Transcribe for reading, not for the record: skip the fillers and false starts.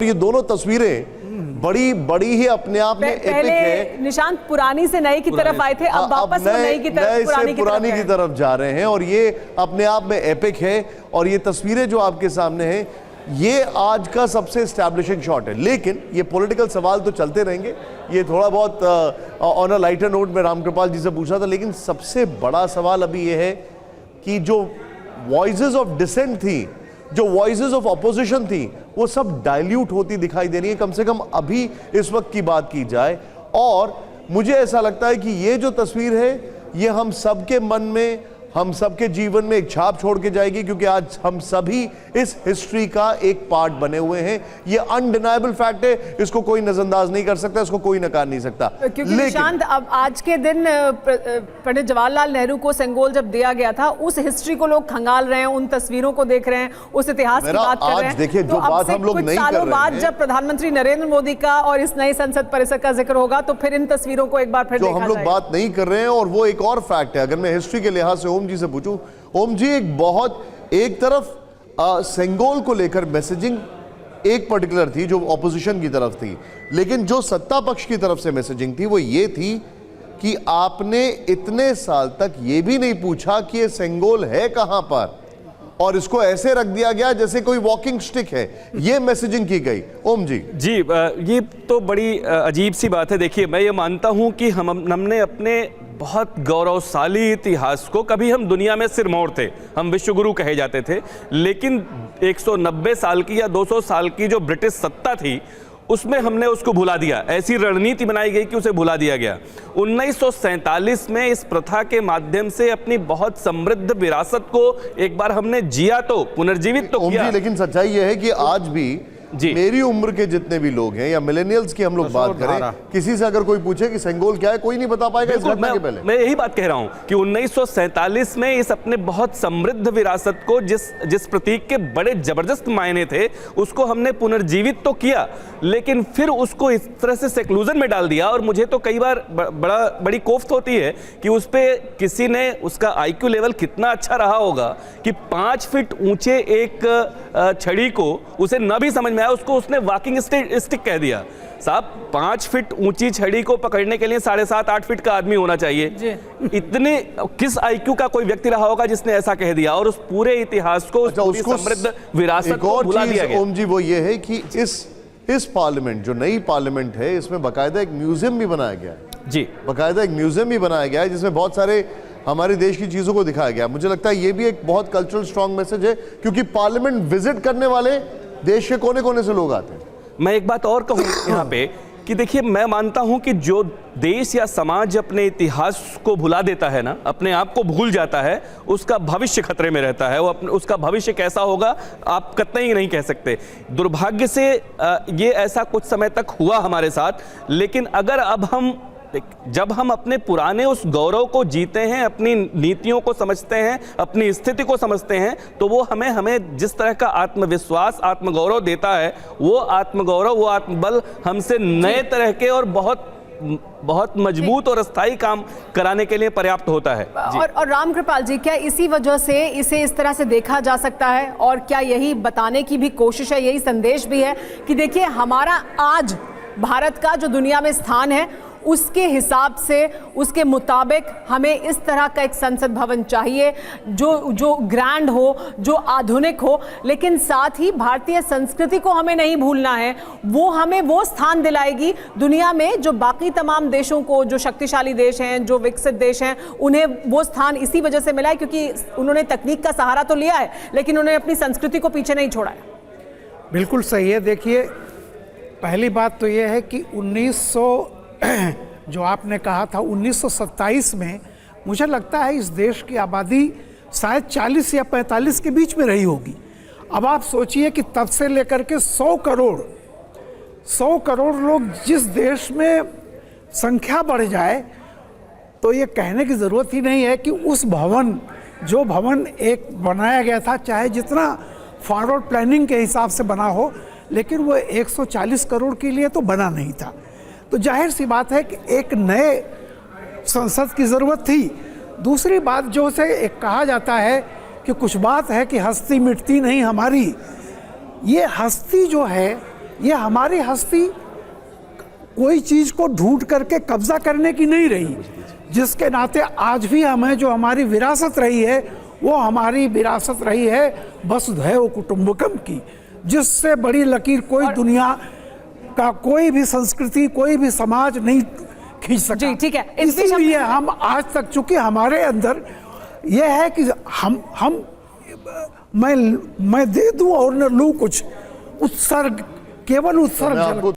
ये दोनों तस्वीरें बड़ी बड़ी ही अपने आप में एपिक है। निशांत पुरानी से नई की तरफ आए थे, अब वापस नई की तरफ पुरानी की तरफ जा रहे हैं और ये अपने आप में एपिक है। और ये तस्वीरें जो आपके सामने हैं ये आज का सबसे एस्टैब्लिशिंग शॉट है। लेकिन ये पॉलिटिकल सवाल तो चलते रहेंगे, ये थोड़ा बहुत ऑन अ लाइटर नोट में रामकृपाल जी से पूछा था, लेकिन सबसे बड़ा सवाल अभी ये है कि जो वॉइसेस ऑफ डिसेंट थी, जो वॉइसेस ऑफ ऑपोजिशन थी, वो सब डाइल्यूट होती दिखाई दे रही है, कम से कम अभी इस वक्त की बात की जाए। और मुझे ऐसा लगता है कि ये जो तस्वीर है ये हम सबके मन में, हम सबके जीवन में एक छाप छोड़ के जाएगी, क्योंकि आज हम सभी इस हिस्ट्री का एक पार्ट बने हुए हैं। ये अनडिनाइबल फैक्ट है, इसको कोई नजरअंदाज नहीं कर सकता, इसको कोई नकार नहीं सकता। क्योंकि निशांत, अब आज के दिन पंडित जवाहरलाल नेहरू को सेंगोल जब दिया गया था, उस हिस्ट्री को लोग खंगाल रहे हैं, उन तस्वीरों को देख रहे हैं, उस इतिहास की बात कर रहे हैं। देखिए, जो बात हम लोग नहीं कर रहे हैं, बाद जब प्रधानमंत्री नरेंद्र मोदी का और इस नई संसद परिसर का जिक्र होगा तो फिर इन तस्वीरों को एक बार फिर जो हम लोग बात नहीं कर रहे हैं। और वो एक और फैक्ट है, अगर मैं हिस्ट्री के लिहाज से ओम जी से पूछूं, ओम जी, एक तरफ सेंगोल को लेकर मैसेजिंग एक पर्टिकुलर थी जो ऑपोजिशन की तरफ थी, लेकिन जो सत्ता पक्ष की तरफ से मैसेजिंग थी वो ये थी कि आपने इतने साल तक ये भी नहीं पूछा कि ये सेंगोल है कहां पर, और इसको ऐसे रख दिया गया जैसे कोई वॉकिंग स्टिक है। ये मैसेजिंग की गई। ओम जी ये तो बड़ी अजीब सी बात है। देखिए, मैं ये मानता हूं कि हमने अपने बहुत गौरवशाली इतिहास को, कभी हम दुनिया में सिरमौर थे, हम विश्वगुरु कहे जाते थे, लेकिन 190 साल की या 200 साल की जो ब्रिटिश सत्ता थी उसमें हमने उसको भुला दिया। ऐसी रणनीति बनाई गई कि उसे भुला दिया गया। 1947 में इस प्रथा के माध्यम से अपनी बहुत समृद्ध विरासत को एक बार हमने जिया, तो पुनर्जीवित तो किया। लेकिन सच्चाई यह है कि आज भी मेरी उम्र के जितने भी लोग हैं या मिलेनियल्स की हम लोग बात करें, किसी से अगर कोई पूछे कि सेंगोल क्या है, कोई नहीं बता पाएगा इस घटना के पहले। मैं यही बात कह रहा हूं कि 1947 में इस अपने बहुत समृद्ध विरासत को, जिस प्रतीक के बड़े जबरदस्त मायने थे, उसको हमने पुनर्जीवित तो किया, लेकिन फिर उसको इस तरह से सेक्लूजन में डाल दिया। और मुझे तो कई बार बड़ी कोफ्त होती है कि उस पे किसी ने, उसका आईक्यू लेवल कितना अच्छा रहा होगा कि 5 फीट ऊंचे एक छड़ी को उसे न भी समझ में आया, उसको उसने वॉकिंग स्टिक कह दिया। साहब, 5 फीट ऊंची छड़ी को पकड़ने के लिए 7.5-8 फीट का आदमी होना चाहिए। इतने किस आईक्यू का कोई व्यक्ति रहा होगा जिसने ऐसा कह दिया, और उस पूरे इतिहास को, उसको समृद्ध विरासत को भुला दिया गया। ओम जी, वो ये है कि इस पार्लियामेंट, जो नई पार्लियामेंट है, इसमें बाकायदा एक म्यूजियम भी बनाया गया है। जी, बाकायदा एक म्यूजियम भी बनाया गया है जिसमें बहुत सारे हमारे देश की चीजों को दिखाया गया। मुझे लगता है ये भी एक बहुत कल्चरल स्ट्रॉन्ग मैसेज है, क्योंकि पार्लियामेंट विजिट करने वाले देश के कोने कोने से लोग आते हैं। मैं एक बात और कहूँ यहाँ पे कि देखिए, मैं मानता हूँ कि जो देश या समाज अपने इतिहास को भुला देता है ना, अपने आप को भूल जाता है, उसका भविष्य खतरे में रहता है। उसका भविष्य कैसा होगा आप कतई नहीं कह सकते। दुर्भाग्य से ये ऐसा कुछ समय तक हुआ हमारे साथ, लेकिन अगर जब हम अपने पुराने उस गौरव को जीते हैं, अपनी नीतियों को समझते हैं, अपनी स्थिति को समझते हैं, तो वो हमें जिस तरह का आत्मविश्वास, आत्मगौरव देता है, वो आत्मगौरव, वो आत्मबल हमसे नए तरह के और बहुत मजबूत और अस्थायी काम कराने के लिए पर्याप्त होता है। और रामकृपाल जी, क्या इसी वजह से इसे इस तरह से देखा जा सकता है, और क्या यही बताने की भी कोशिश है, यही संदेश भी है कि देखिए, हमारा आज भारत का जो दुनिया में स्थान है, उसके हिसाब से, उसके मुताबिक हमें इस तरह का एक संसद भवन चाहिए जो ग्रैंड हो, जो आधुनिक हो, लेकिन साथ ही भारतीय संस्कृति को हमें नहीं भूलना है। वो हमें वो स्थान दिलाएगी दुनिया में जो बाकी तमाम देशों को, जो शक्तिशाली देश हैं, जो विकसित देश हैं, उन्हें वो स्थान इसी वजह से मिला है क्योंकि उन्होंने तकनीक का सहारा तो लिया है, लेकिन उन्होंने अपनी संस्कृति को पीछे नहीं छोड़ा है। बिल्कुल सही है। देखिए, पहली बात तो ये है कि जो आपने कहा था 1927 में, मुझे लगता है इस देश की आबादी शायद 40 या 45 के बीच में रही होगी। अब आप सोचिए कि तब से लेकर के 100 करोड़ लोग जिस देश में संख्या बढ़ जाए, तो ये कहने की ज़रूरत ही नहीं है कि उस जो भवन एक बनाया गया था, चाहे जितना फॉरवर्ड प्लानिंग के हिसाब से बना हो, लेकिन वो 140 करोड़ के लिए तो बना नहीं था। तो जाहिर सी बात है कि एक नए संसद की ज़रूरत थी। दूसरी बात जो से एक कहा जाता है कि कुछ बात है कि हस्ती मिटती नहीं हमारी, ये हस्ती जो है ये हमारी हस्ती कोई चीज़ को ढूंढ करके कब्जा करने की नहीं रही, जिसके नाते आज भी हमें जो हमारी विरासत रही है वो हमारी विरासत रही है वसुधैव कुटुंबकम की, जिससे बड़ी लकीर कोई दुनिया का कोई भी संस्कृति कोई भी समाज नहीं खींच सका। जी, ठीक है। इस बीच इसलिए हम आज तक, चूंकि हमारे अंदर यह है कि हम मैं दे दूं और न लूं कुछ, उत्सर्ग, केवल उत्सर्ग। मैं आपको